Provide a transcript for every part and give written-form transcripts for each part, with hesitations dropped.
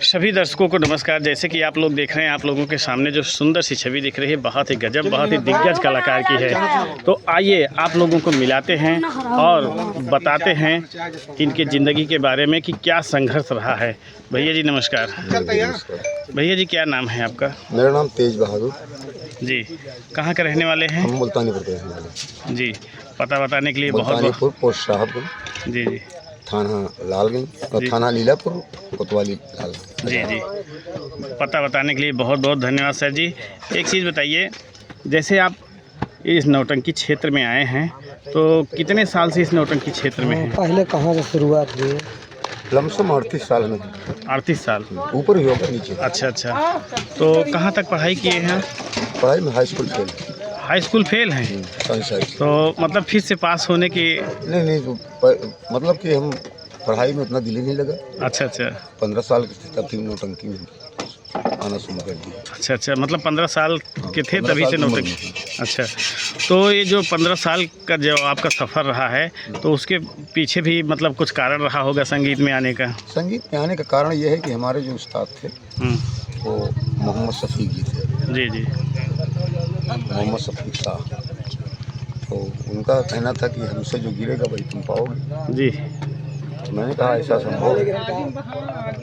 सभी दर्शकों को नमस्कार। जैसे कि आप लोग देख रहे हैं, आप लोगों के सामने जो सुंदर सी छवि दिख रही है, बहुत ही गजब, बहुत ही दिग्गज कलाकार की है। तो आइए आप लोगों को मिलाते हैं और बताते हैं इनके ज़िंदगी के बारे में कि क्या संघर्ष रहा है। भैया जी नमस्कार। भैया जी क्या नाम है आपका? मेरा नाम तेज बहादुर जी। कहाँ के रहने वाले हैं? हम मुल्तानीपुर के रहने वाले। जी। पता बताने के लिए बहुत मुल्तानीपुर, पोस्ट साहबगंज, जी जी थाना लालगंज और थाना लीलापुर, कोतवाली लालगंज। जी जी। पता बताने के लिए बहुत बहुत धन्यवाद सर जी। एक चीज़ बताइए, जैसे आप इस नौटंकी क्षेत्र में आए हैं तो कितने साल से इस नौटंकी क्षेत्र में हैं? पहले कहाँ से शुरुआत हुई? लमसम 38 साल में। 38 साल। ऊपर ही होगा नीचे। अच्छा अच्छा। तो कहाँ तक पढ़ाई किए हैं? पढ़ाई में high school fail. High school fail हैं? तो मतलब फिर से पास होने की? नहीं मतलब कि हम पढ़ाई में उतना दिल ही नहीं लगा। अच्छा अच्छा। 15 साल की तब थी नौटंकी में आना शुरू कर दिया। अच्छा अच्छा, मतलब 15 साल के थे तभी से नौटंकी। अच्छा, तो ये जो 15 साल का जो आपका सफ़र रहा है तो उसके पीछे भी मतलब कुछ कारण रहा होगा संगीत में आने का? संगीत में आने का कारण ये है कि हमारे जो उस्ताद थे वो मोहम्मद शफीक जी थे। जी जी। मोहम्मद शफीक साहब, तो उनका कहना था कि हमसे जो गिरेगा वही तुम पाओगे। जी। तो मैंने कहा ऐसा संभव है,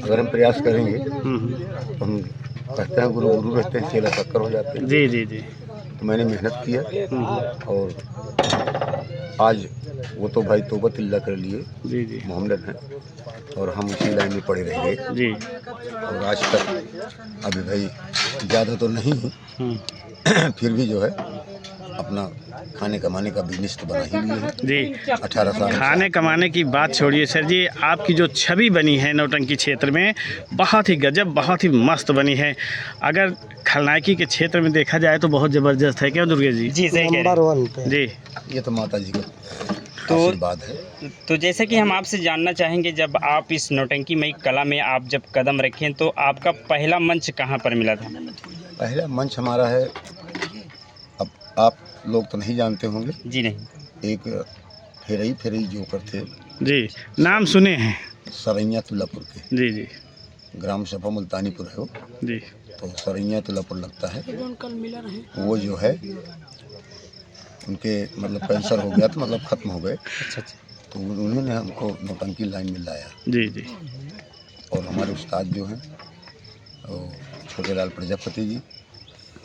अगर हम प्रयास करेंगे तो हम कहते हैं गुरु गुरु रहते हैं, चेला शक्कर हो जाते हैं। जी जी जी। तो मैंने मेहनत किया और आज वो तो भाई तौबा तिल्ला कर लिए जी जी। मोहम्मदन हैं और हम उसी लाइन में पड़े रहेंगे जी। और आज तक अभी भाई ज़्यादा तो नहीं फिर भी जो है अपना खाने कमाने का बिजनेस तो बना ही लिए है जी। 18 साल। खाने कमाने की बात छोड़िए सर जी, आपकी जो छवि बनी है नौटंकी क्षेत्र में बहुत ही गजब, बहुत ही मस्त बनी है। अगर खलनायकी के क्षेत्र में देखा जाए तो बहुत ज़बरदस्त है, क्या दुर्गे जी? जी सही नंबर 1 पे। जी। ये तो माता जी का तो आशीर्वाद है। तो जैसे कि हम आपसे जानना चाहेंगे, जब आप इस नौटंकीमयी कला में आप जब कदम रखें तो आपका पहला मंच कहाँ पर मिला था? पहला मंच हमारा है, अब आप लोग तो नहीं जानते होंगे, जी नहीं। एक फेरई जोकर थे जी, नाम सुने हैं। सरैया तुलापुर के। जी जी। ग्राम सभा मुल्तानीपुर है वो। जी। तो सरैया तुलापुर लगता है। वो जो है उनके मतलब कैंसर हो गया था, मतलब ख़त्म हो गए। अच्छा अच्छा। तो उन्होंने हमको नौटंकी लाइन में लाया। जी जी। और हमारे उस्ताद जो हैं वो छोटे लाल प्रजापति जी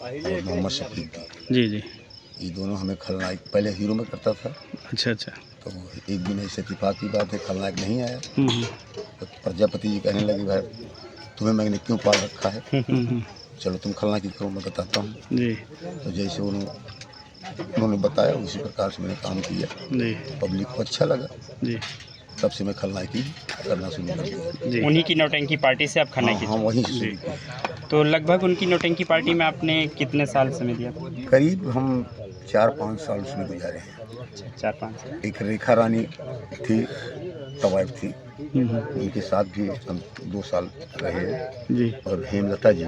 और मोहम्मद शफीक जी। जी जी। ये दोनों हमें खलनायक, पहले हीरो में करता था। अच्छा अच्छा। तो एक दिन ऐसे इत्तेफाक की बात है, खलनायक नहीं आया तो प्रजापति जी कहने लगे भाई तुम्हें मैंने क्यों पाल रखा है, चलो तुम खलनायकी करो, मैं बताता हूँ। जी तो जैसे उन्होंने बताया उसी प्रकार से मैंने काम किया। जी। पब्लिक को अच्छा लगा, जी तब से मैं खलनायकी करना शुरू कर दिया। जी। उन्हीं की नौटंकी पार्टी से आप खलनायकी? हाँ वहीं से जी। शुरू किया। तो लगभग उनकी नौटंकी पार्टी में आपने कितने साल समय दिया? करीब हम 4-5 साल उसमें गुजारे हैं। 4-5 साल। एक रेखा रानी थी, तवाइफ थी, उनके साथ भी हम 2 साल रहे। जी और हेमलता जी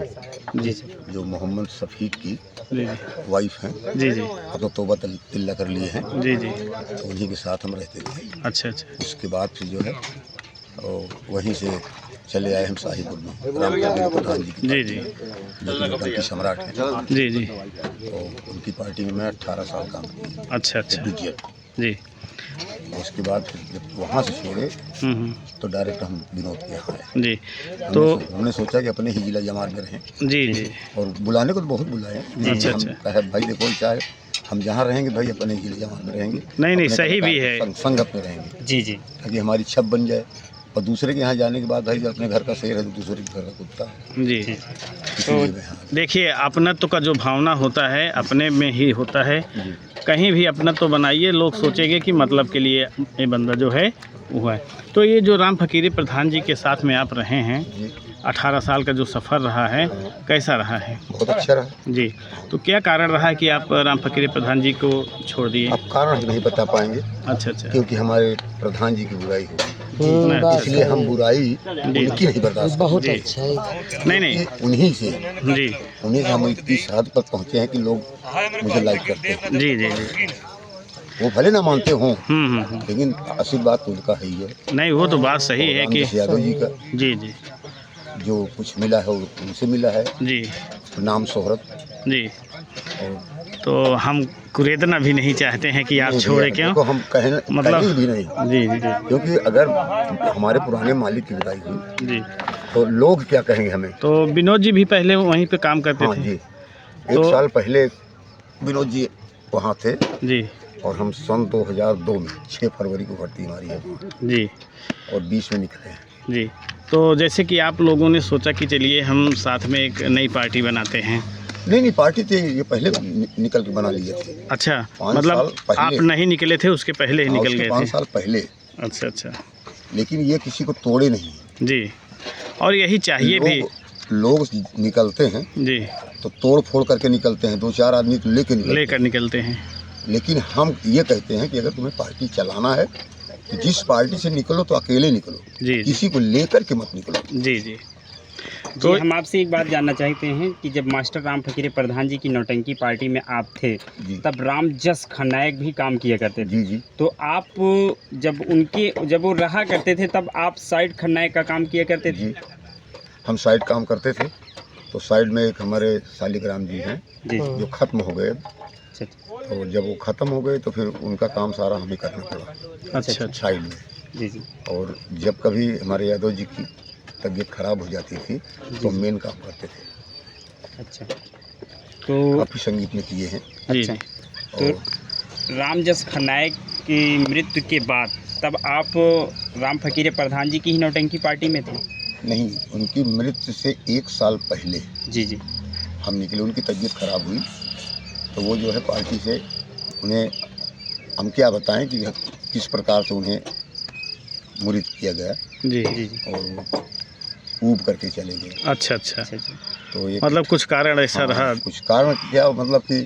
जी जो मोहम्मद शफीक की जी वाइफ हैं, जी जी अब तो तौबा तिल्ला कर लिए हैं, जी जी। तो उन्हीं के साथ हम रहते थे। अच्छा अच्छा। उसके बाद फिर जो है और वहीं से चले आए हम शाहीपुर में, राम प्रधान जी की जी पार्टी जी में, जो कि नौटंकी सम्राट हैं। जी जी। तो उनकी पार्टी में मैं 18 साल काम किया। अच्छा अच्छा। BGF। जी। उसके बाद फिर जब वहाँ से छोड़े तो डायरेक्ट हम विनोद के यहाँ आए। जी। तो हमने सोचा कि अपने ही जिला जमात में रहें, जी जी। और बुलाने को तो बहुत बुलाए। अच्छा, हम अच्छा। कहे भाई देखो चाहे हम जहाँ रहेंगे भाई अपने जिले जमात में रहेंगे, नहीं, अपने सही भी कलाकार है। संगत में रहेंगे, जी जी। ताकि हमारी छप बन जाए। और दूसरे के यहाँ जाने के बाद भाई जो अपने घर का शेर है तो दूसरे के घर का कुत्ता है। जी। इसलिए मैं यहाँ देखिए, अपनत्व का जो भावना होता है अपने में ही होता है। जी। कहीं भी अपनत्व बनाइए, लोग सोचेंगे कि मतलब के लिए ये बंदा जो है वो है। तो ये जो राम फकीरी प्रधान जी के साथ में आप रहे हैं, जी 18 साल का जो सफ़र रहा है कैसा रहा है? बहुत अच्छा रहा। जी। तो क्या कारण रहा कि आप राम फकीरी प्रधान जी को छोड़ दिए? अब कारण हम नहीं बता पाएंगे, अच्छा अच्छा। क्योंकि हमारे प्रधान जी की बुराई होगी, बस इसलिए हम बुराई उनकी नहीं बर्दाश्त बहुत जी। अच्छा है। नहीं नहीं। करते। उन्हीं से जी उन्हीं से हम इस हद पर पहुँचे हैं कि लोग मुझे लाइक करते हैं। जी जी जी। वो भले ना मानते हों, हम्म। लेकिन आशीर्वाद तो उनका है ही है। नहीं, वो तो बात सही है कि रामदास यादव जी का जी जी जो कुछ मिला है वो उनसे मिला है, जी नाम शोहरत। जी। और तो हम कुरेदना भी नहीं चाहते हैं कि आप नहीं छोड़े भैया, क्यों देखो हम मतलब कहीं भी नहीं, जी जी जी क्योंकि अगर हमारे पुराने मालिक की विदाई हुई जी। तो लोग क्या कहेंगे हमें। तो विनोद जी भी पहले वहीं पे काम करते हाँ थे? जी, तो 1 साल पहले विनोद जी वहाँ थे जी और हम सन 2002 में 6 फरवरी को भर्ती हमारी है जी और 20 में निकले हैं। जी। तो जैसे कि आप लोगों ने सोचा कि चलिए हम साथ में एक नई पार्टी बनाते हैं। नहीं पार्टी थी ये पहले निकल के बना लिए थे। अच्छा, 5 मतलब साल पहले। आप नहीं निकले थे, उसके पहले ही हाँ, निकल उसके गए 5 थे? साल पहले। अच्छा अच्छा लेकिन ये किसी को तोड़े नहीं। जी। और यही चाहिए भी। लोग निकलते हैं जी, तो तोड़ फोड़ करके निकलते हैं, 2-4 आदमी को लेकर निकलते हैं। लेकिन हम ये कहते हैं कि अगर तुम्हें पार्टी चलाना है तो जिस पार्टी से निकलो तो अकेले निकलो, जी किसी को लेकर के मत निकलो। जी जी। तो हम आपसे एक बात जानना चाहते हैं कि जब मास्टर राम फकीरे प्रधान जी की नौटंकी पार्टी में आप थे, जी तब रामजस खन्नायक भी काम किया करते थे। जी जी। तो आप जब वो रहा करते थे तब आप साइड खन्नायक का काम किया करते थे? जी, हम साइड काम करते थे। तो साइड में एक हमारे शालिग्राम जी हैं जी जो ख़त्म हो गए। अच्छा तो जब वो ख़त्म हो गए तो फिर उनका काम सारा हमें करना पड़ा अच्छा अच्छा साइड में। जी जी। और जब कभी हमारे यादव जी की तबीयत खराब हो जाती थी तो मेन काम करते थे। अच्छा, तो काफ़ी संगीत में किए हैं। जी अच्छा, जी। और रामजस खन्नायक की मृत्यु के बाद तब आप राम फकीरे प्रधान जी की ही नौटंकी पार्टी में थे? नहीं, उनकी मृत्यु से 1 साल पहले जी जी। हम निकले। उनकी तबीयत खराब हुई तो वो जो है पार्टी से उन्हें हम क्या बताएं कि किस प्रकार से उन्हें मुरीद किया गया जी जी जी। और वो ऊब करके चले गए। अच्छा अच्छा। अच्छा अच्छा। तो ये मतलब कुछ कारण ऐसा हाँ, रहा? कुछ कारण क्या, मतलब कि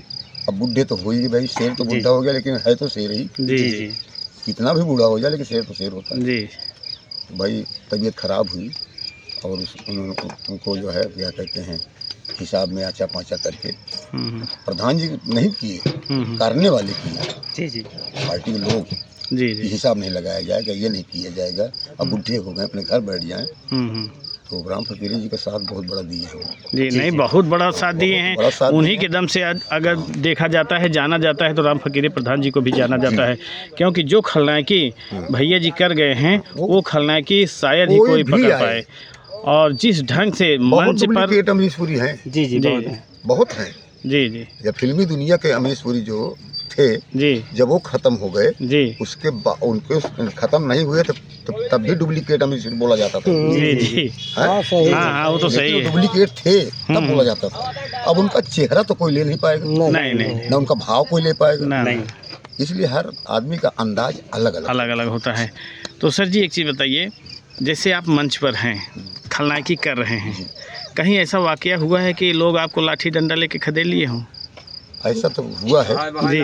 अब बुढ़े तो हो ही, भाई शेर तो जी। बुढ़ा हो गया लेकिन है तो शेर ही। जी जी जी जी। कितना भी बूढ़ा हो जाए लेकिन शेर तो शेर होता है। जी। तो भाई तबीयत खराब हुई और उनको जो है क्या कहते हैं हिसाब में आचा पाँचा करके प्रधान जी नहीं किए, करने वाले किए। जी जी। पार्टी के लोग जी ये जी। हिसाब नहीं लगाया जाएगा, ये नहीं किया जाएगा, अब बुढ़े हो गए अपने घर बैठ जाएं। तो राम फकीरे जी का साथ बहुत बड़ा दिए हैं। जी नहीं, बहुत बड़ा साथ दिए हैं। बड़ा साथ उन्हीं दिए के दम से अगर देखा जाता है, जाना जाता है, तो राम फकीरे प्रधान जी को भी जाना जाता है। क्योंकि जो खलनायकी भैया जी कर गए हैं वो खलनायकी शायद ही कोई भी पकड़ आए। पाए। और जिस ढंग से बहुत मंच पर डुप्लीकेट अमरीश पुरी हैं। जी जी। जी बहुत है। बहुत हैं। जी जी जब फिल्मी दुनिया के अमरीश पुरी जो थे, जी जब वो खत्म हो गए जी उसके उनके खत्म नहीं हुए तब भी डुप्लीकेट अमरीश पुरी बोला जाता था। जी जी। हैं? हाँ सही हाँ हाँ, वो तो सही लेकिन है। डुप्लीकेट थे तब बोला जाता था। अब उनका चेहरा तो कोई ले नहीं पाएगा, नहीं नहीं ना उनका भाव कोई ले पाएगा। ना नहीं। इसलिए हर आदमी का अंदाज अलग अलग। अलग अलग होता है। तो सर जी एक चीज़ बताइए, जैसे आप मंच पर हैं, खलनायकी कर रहे हैं, कहीं ऐसा वाकया हुआ है कि लोग आपको लाठी डंडा लेके खदेड़ लिए हों? ऐसा तो हुआ है, जी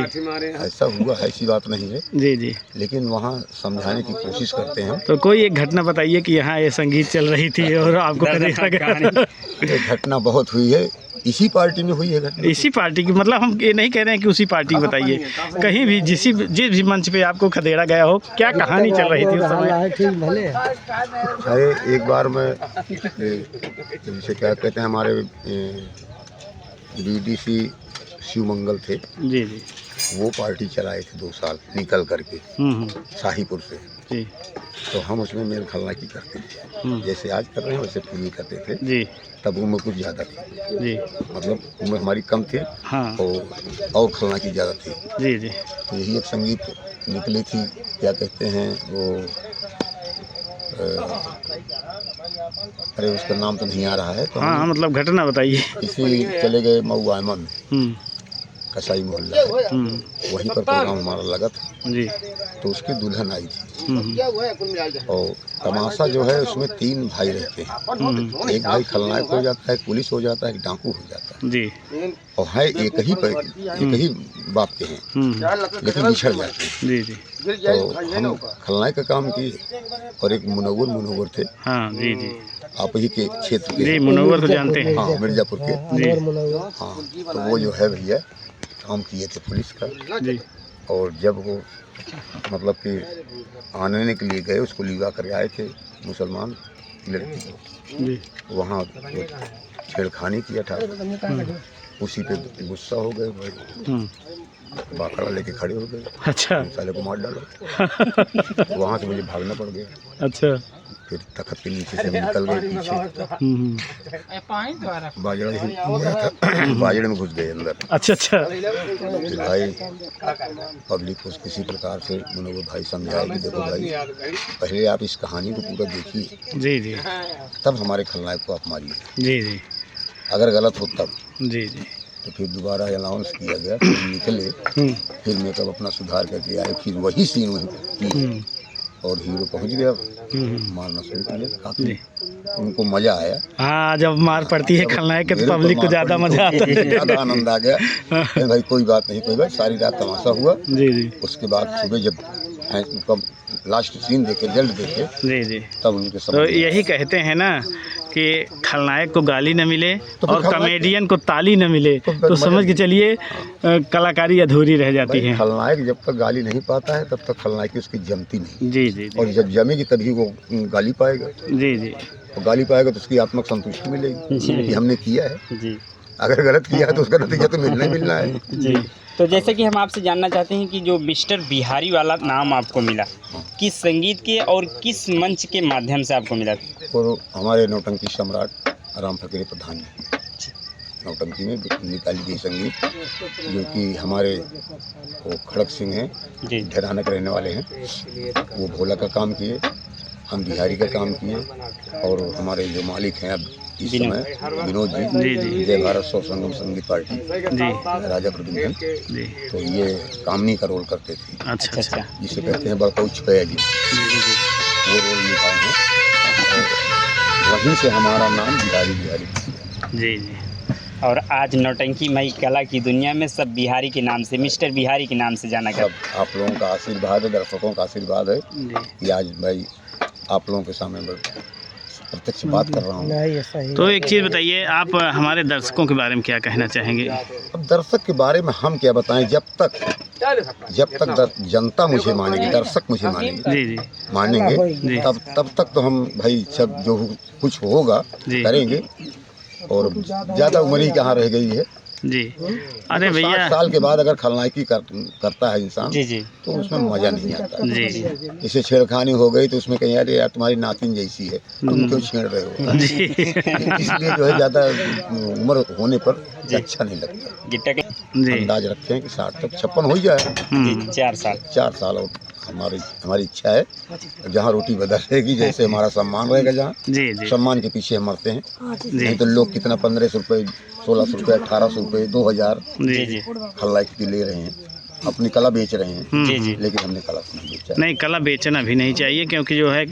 ऐसा हुआ है, ऐसी बात नहीं है। जी जी। लेकिन वहाँ समझाने की कोशिश करते हैं। तो कोई एक घटना बताइए कि यहाँ ये संगीत चल रही थी और आपको खदेड़ा गया। ये घटना बहुत हुई है, इसी पार्टी में हुई है घटना। इसी पार्टी की, मतलब हम ये नहीं कह रहे हैं कि उसी पार्टी की बताइए, कहीं भी जिस भी मंच पे आपको खदेड़ा गया हो, क्या कहानी चल रही थी उस समय? ठीक भले। अरे एक बार मैं जैसे क्या कहते हैं हमारे बीडीसी शिवमंगल थे, जी जी। वो पार्टी चलाए थे 2 साल निकल करके शाहीपुर से। जी तो हम उसमें मेल खलनायकी करते थे, जैसे आज कर रहे हैं वैसे फिल्मी करते थे। जी तब उम्र कुछ ज़्यादा थी, जी। मतलब उम्र हमारी कम थी हाँ और खलनायकी ज़्यादा थी। जी जी। तो यही एक संगीत निकली थी, क्या कहते हैं वो अरे उसका नाम तो नहीं आ रहा है। तो हाँ हाँ, मतलब घटना बताइए। इसी चले गए मऊ आयमा में, कसाई मोहल्ला है, वहीं पर प्रोग्राम हमारा लगा था। जी। तो उसकी दुल्हन आई थी और तमाशा जो है उसमें 3 भाई रहते हैं। एक भाई खलनायक हो जाता है, पुलिस हो जाता है, एक डाकू हो जाता है। जी। और है एक ही बाप के हैं लेकिन बिछड़ जाते हैं। जी जी। तो हम खलनायक का काम किए और एक मुनव्वर थे। हाँ जी जी आप ही के क्षेत्र के जी, मुनव्वर को जानते हैं। हाँ, मिर्जापुर के। जी हाँ, तो वो जो है भैया काम किए थे पुलिस का। जी। और जब वो मतलब कि आने के लिए गए, उसको लिवा कर आए थे मुसलमान, लड़की को, जी। वहाँ वो छेड़खानी किया था, उसी पे गुस्सा हो गए भाई, हम्म, बाकड़ा लेके खड़े हो गए, अच्छा। साले को मार डाला। वहाँ से मुझे भागना पड़ गया, अच्छा। फिर तखत के नीचे से हम निकल गए पीछे, हम्म, बाजरा ही गया था, बाजरे में घुस गए अंदर। अच्छा अच्छा। फिर भाई पब्लिक को किसी प्रकार से उन्होंने वो भाई समझाया कि देखो भाई, पहले आप इस कहानी को पूरा देखिए, जी जी तब हमारे खलनायक को आप मारिए, जी जी अगर गलत हो तब। जी जी। तो फिर दोबारा अनाउंस किया गया, फिर निकले, फिर मेकअप अपना सुधार करके आए, फिर वही सीन वहीं किए और हीरो पहुंच गया, मारना शुरू किया। काफी उनको मजा आया। हाँ, जब मार पड़ती है खलनायक के तो मेरे पब्लिक को मार ज़्यादा पड़ी मजा तो आता है। ज़्यादा आनंद आ गया। फिर भाई कोई बात नहीं, कोई बात, सारी रात तमाशा हुआ। जी जी उसके बाद सुबह जब लास्ट सीन देखे, रिजल्ट देखे, जी जी। तब उनके तो समझ यही कहते हैं ना कि खलनायक को गाली न मिले तो फिर और खलनायक- कॉमेडियन को ताली न मिले तो तो मजा समझ के नहीं। चलिए कलाकारी अधूरी रह जाती भाई है। खलनायक जब तक गाली नहीं पाता है, तब तक खलनायक की उसकी जमती नहीं, जी जी जी और जब जमेगी तभी वो गाली पाएगा, जी जी और गाली पाएगा तो उसकी आत्मक संतुष्टि मिलेगी कि हमने किया है। जी अगर गलत किया है तो उसका नतीजा तो मिलना ही मिलना है। जी। तो जैसे कि हम आपसे जानना चाहते हैं कि जो मिस्टर बिहारी वाला नाम आपको मिला, किस संगीत के और किस मंच के माध्यम से आपको मिला? और हमारे नौटंकी सम्राट राम फकीर प्रधान जी नौटंकी में निकाली गई संगीत, जो कि हमारे वो खड़क सिंह हैं, जी ढेराना के रहने वाले हैं, वो भोला का काम किए, हम बिहारी का काम किए, और हमारे जो मालिक हैं अब इस समय विनोद जी, जी। जी, जय भारत सौ संगम संगीत पार्टी, जी राजा प्रद्युम्न, जी। तो ये कामनी का रोल करते थे, अच्छा अच्छा। अच्छा। जिसे कहते हैं बड़कौच पया जी, वो रोल निभाए हैं, और वहीं से हमारा नाम बिहारी बिहारी। जी जी और आज नौटंकी मई कला की दुनिया में सब बिहारी के नाम से, मिस्टर बिहारी के नाम से जाना सब करता आप लोगों का आशीर्वाद है, दर्शकों का आशीर्वाद है जी। कि आज भाई आप लोगों के सामने मैं प्रत्यक्ष बात कर रहा हूँ। नहीं ऐसा ही तो एक चीज़ बताइए, आप हमारे दर्शकों के बारे में क्या कहना चाहेंगे? अब दर्शक के बारे में हम क्या बताएं, जब तक जनता मुझे मानेगी, दर्शक मुझे मानेगी, जी जी मानेंगे, जी। तब तक तो हम भाई सब जो कुछ होगा जी। करेंगे, और ज़्यादा उम्र ही कहाँ रह गई है। जी। अरे 60 भैया। साल के बाद अगर खलनायकी करता है इंसान, जी जी तो उसमें मज़ा नहीं आता। जी जी जैसे छेड़खानी हो गई तो उसमें कहीं अरे यार तुम्हारी नातिन जैसी है, तुम क्यों छेड़ रहे हो, जी इसलिए जो है ज़्यादा उम्र होने पर अच्छा नहीं लगता। गिट्टा के जी अंदाज रखें कि 60 तक 56 हो ही जाए, जी 4 साल 4 साल, और हमारी इच्छा है जहाँ रोटी बदल रहेगी, जैसे हमारा सम्मान रहेगा, जहाँ जी जी सम्मान के पीछे हम मरते हैं, जी नहीं तो लोग कितना 1500 रुपये, 1600 रुपये, 1800 रुपये, 2000 जी जी खलनायकी की ले रहे हैं, अपनी कला बेच रहे हैं, जी जी लेकिन हमने कला को नहीं बेचा। नहीं, कला बेचना भी नहीं चाहिए, क्योंकि जो है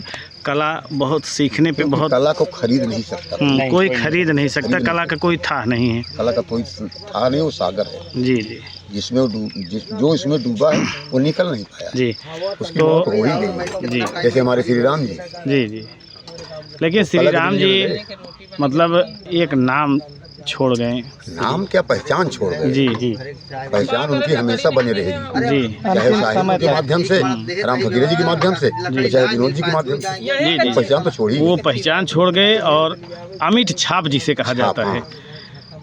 कला बहुत सीखने पे क्योंकि बहुत कला को खरीद नहीं सकता, नहीं, कोई कोई खरीद नहीं सकता, खरीद कला का कोई था नहीं है। कला का कोई था नहीं, वो सागर है, जी जी जिसमें जो इसमें डूबा है वो निकल नहीं पाया, जी उसकी तो मौत हो ही गई। जी जैसे हमारे श्री राम जी, जी जी। लेकिन श्री राम जी मतलब एक नाम छोड़ गए। नाम क्या पहचान छोड़ गए, जी जी पहचान उनकी हमेशा बनी रहेगी, जी चाहे साहित्य के माध्यम से, राम फकीर जी के माध्यम से, चाहे विनोद जी के माध्यम से, जी जी। पहचान तो छोड़ी वो पहचान छोड़ गए, और अमिट छाप जिसे कहा जाता है।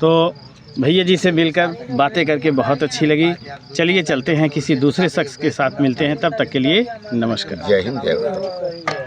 तो भैया जी से मिलकर बातें करके बहुत अच्छी लगी। चलिए चलते हैं, किसी दूसरे शख्स के साथ मिलते हैं, तब तक के लिए नमस्कार। जय हिंद, जय भारत।